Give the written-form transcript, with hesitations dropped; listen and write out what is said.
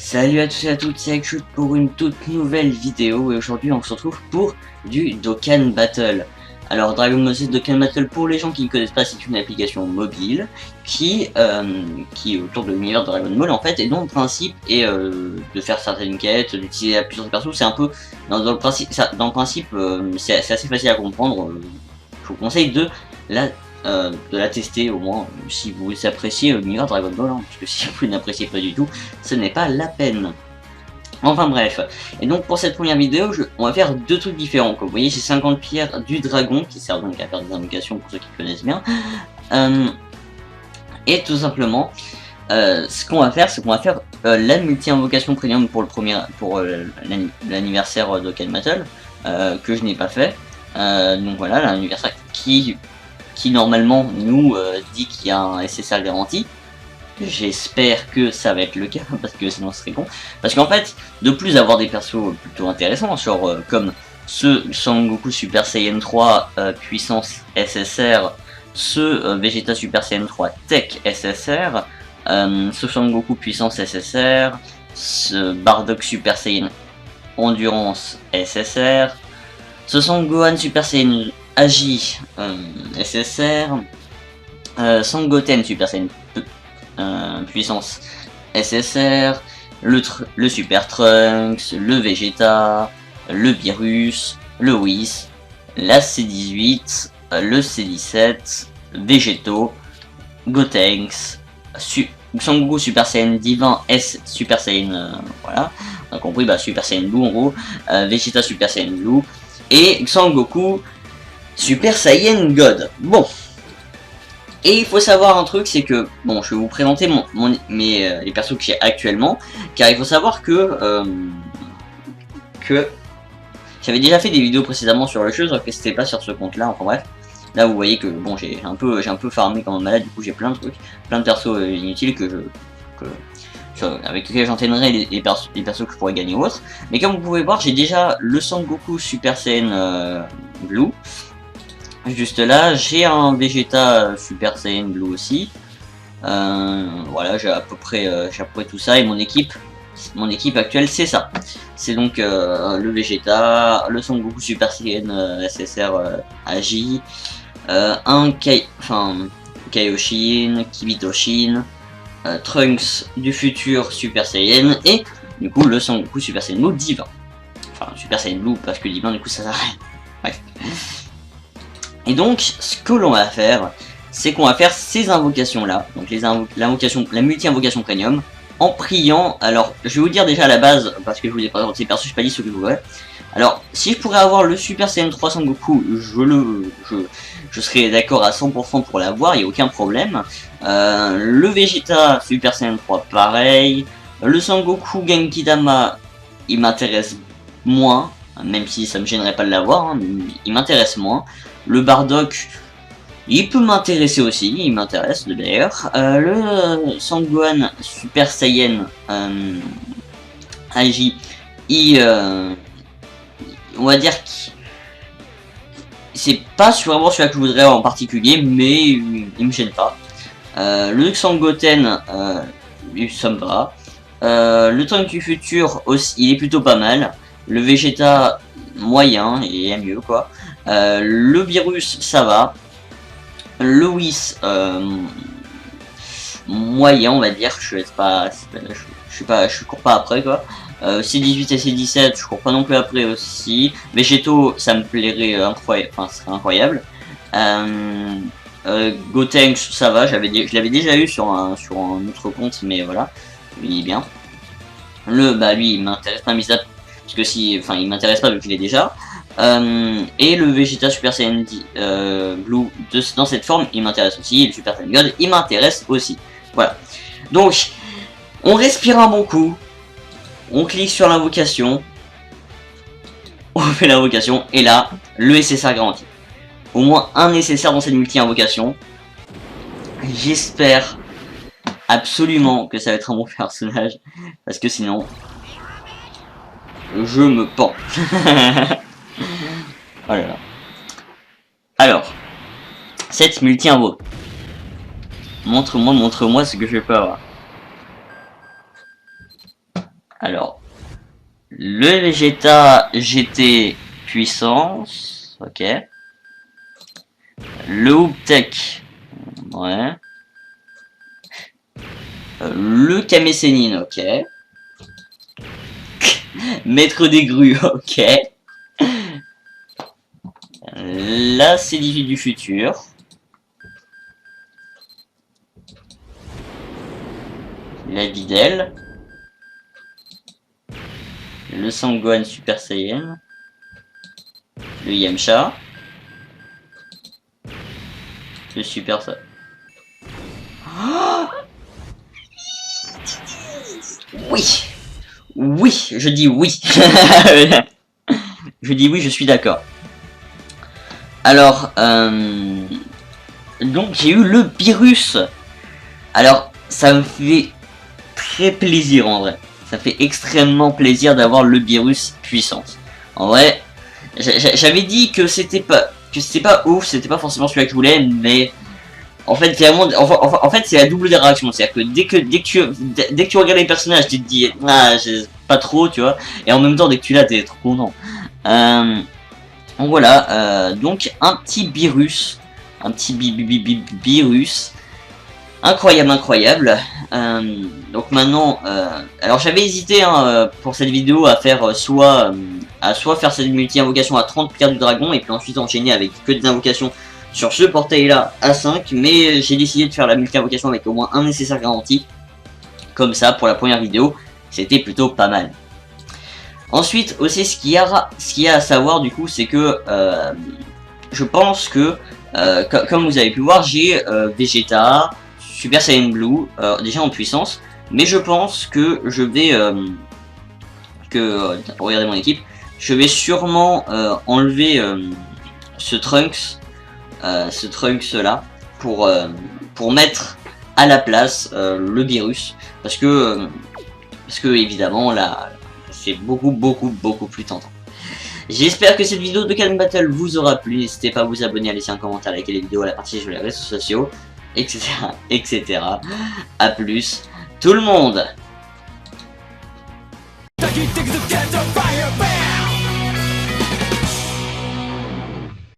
Salut à tous et à toutes, c'est Akshut pour une toute nouvelle vidéo et aujourd'hui on se retrouve pour du Dokkan Battle. Alors Dragon Ball Z Dokkan Battle, pour les gens qui ne connaissent pas, c'est une application mobile qui est autour de l'univers de Dragon Ball en fait, et dont le principe est de faire certaines quêtes, d'utiliser plusieurs persos. C'est un peu dans le principe, c'est assez facile à comprendre. Je vous conseille de la tester au moins si vous appréciez l'univers Dragon Ball, hein, parce que si vous n'appréciez pas du tout, ce n'est pas la peine. Enfin bref, et donc pour cette première vidéo, on va faire deux trucs différents. Comme vous voyez, j'ai 50 pierres du dragon, qui servent donc à faire des invocations pour ceux qui connaissent bien. Et tout simplement, ce qu'on va faire, c'est qu'on va faire la multi-invocation premium pour l'anniversaire de Dokkan Battle, que je n'ai pas fait. Donc voilà, l'anniversaire qui normalement nous dit qu'il y a un SSR garanti. J'espère que ça va être le cas, parce que sinon ce serait con. Parce qu'en fait, de plus avoir des persos plutôt intéressants, genre comme ce Sangoku Super Saiyan 3 puissance SSR, ce Vegeta Super Saiyan 3 Tech SSR, ce Sangoku puissance SSR, ce Bardock Super Saiyan Endurance SSR, ce Sangohan Super Saiyan Agi SSR, Sangoten Super Saiyan puissance SSR, le Super Trunks, le Vegeta, le Virus, le Whis, la C18, le C17, Vegeto, Gotenks, Sangoku Super Saiyan Divin S Super Saiyan, voilà, on a compris, Super Saiyan Blue en gros, Vegeta Super Saiyan Blue, et Sangoku Super Saiyan God. Bon. Et il faut savoir un truc, c'est que, bon, je vais vous présenter les persos que j'ai actuellement, car il faut savoir que j'avais déjà fait des vidéos précédemment sur le jeu, sauf que c'était pas sur ce compte-là, enfin bref. Là, vous voyez que, bon, j'ai un peu farmé comme un malade, du coup j'ai plein de trucs, plein de persos inutiles avec lesquels j'entraînerai les persos que je pourrais gagner ou autre. Mais comme vous pouvez voir, j'ai déjà le Sangoku Super Saiyan Blue. Juste là, j'ai un Vegeta Super Saiyan Blue aussi. Voilà, j'ai à peu près tout ça, et mon équipe actuelle c'est ça. C'est donc le Vegeta, le Son Goku Super Saiyan SSR Agi, un Kaioshin, Kibitoshin, Trunks du futur Super Saiyan, et du coup le Son Goku Super Saiyan Blue Divin. Enfin, Super Saiyan Blue, parce que Divin du coup ça s'arrête. Bref. Et donc, ce que l'on va faire, c'est qu'on va faire ces invocations-là, donc la multi-invocation premium, en priant. Alors, je vais vous dire déjà à la base, parce que je vous ai présenté ces persos, je n'ai pas dit ce que je voudrais. Alors, si je pourrais avoir le Super Saiyan 3 Sangoku, je serais d'accord à 100% pour l'avoir, il n'y a aucun problème. Le Vegeta Super Saiyan 3, pareil. Le Sangoku Genki Dama, il m'intéresse moins, même si ça me gênerait pas de l'avoir, hein, mais il m'intéresse moins. Le Bardock, il peut m'intéresser aussi, il m'intéresse d'ailleurs. Le Sangohan Super Saiyan Agi, on va dire que c'est pas vraiment celui-là que je voudrais en particulier, mais il me gêne pas. Le Sangoten, ça me va. Le Trunks du futur aussi, il est plutôt pas mal. Le Vegeta, moyen, il est mieux quoi. Le Virus, ça va. Le Whis, moyen, on va dire. Je cours pas après quoi. C18 et C17, je cours pas non plus après aussi. Vegeto, ça me plairait incroyable, enfin, ce serait incroyable. Gotenks, ça va. Je l'avais déjà eu sur un autre compte, mais voilà, il est bien. Lui, il m'intéresse pas, mais ça, parce que il m'intéresse pas vu qu'il est déjà. Et le Vegeta Super Saiyan Blue dans cette forme, il m'intéresse aussi. Et le Super Saiyan God, il m'intéresse aussi. Voilà. Donc, on respire un bon coup. On clique sur l'invocation. On fait l'invocation. Et là, le SSR garanti. Au moins un nécessaire dans cette multi-invocation. J'espère absolument que ça va être un bon personnage. Parce que sinon, je me pends. Oh là là. Alors, cette multi-invo. Montre-moi ce que je peux avoir. Alors, le Vegeta GT puissance, ok. Le Hooptech, ouais. Le Kamesenin, ok. Maître des grues, ok. La Cédivie du futur. La Videl. Le Sangohan Super Saiyan. Le Yamcha. Le Super Saiyan. Oh, oui. Oui, je dis oui. Je dis oui, je suis d'accord. Alors, donc j'ai eu le Beerus. Alors, ça me fait très plaisir en vrai. Ça fait extrêmement plaisir d'avoir le Beerus puissance. En vrai, j'avais dit que c'était pas ouf, c'était pas forcément celui que je voulais, mais en fait, vraiment, en fait, c'est la double des réactions. C'est-à-dire que dès que tu regardes les personnages, tu te dis ah, pas trop, tu vois. Et en même temps, dès que tu l'as, t'es trop content. Donc voilà, donc un petit Beerus, un petit Beerus, incroyable, incroyable. Donc maintenant, alors j'avais hésité hein, pour cette vidéo à faire soit faire cette multi-invocation à 30 pierres du dragon et puis ensuite enchaîner avec que des invocations sur ce portail là à 5, mais j'ai décidé de faire la multi-invocation avec au moins un nécessaire garanti. Comme ça, pour la première vidéo, c'était plutôt pas mal. Ensuite, aussi, ce qu'il y a à savoir, du coup, c'est que je pense que, comme vous avez pu voir, j'ai Vegeta, Super Saiyan Blue, déjà en puissance, mais je pense que je vais, regardez mon équipe, je vais sûrement enlever ce Trunks là, pour mettre à la place le Beerus, parce que évidemment là c'est beaucoup plus tentant. J'espère que cette vidéo de Calm Battle vous aura plu. N'hésitez pas à vous abonner, à laisser un commentaire, à liker les vidéos, à la partager sur les réseaux sociaux, etc. A plus tout le monde.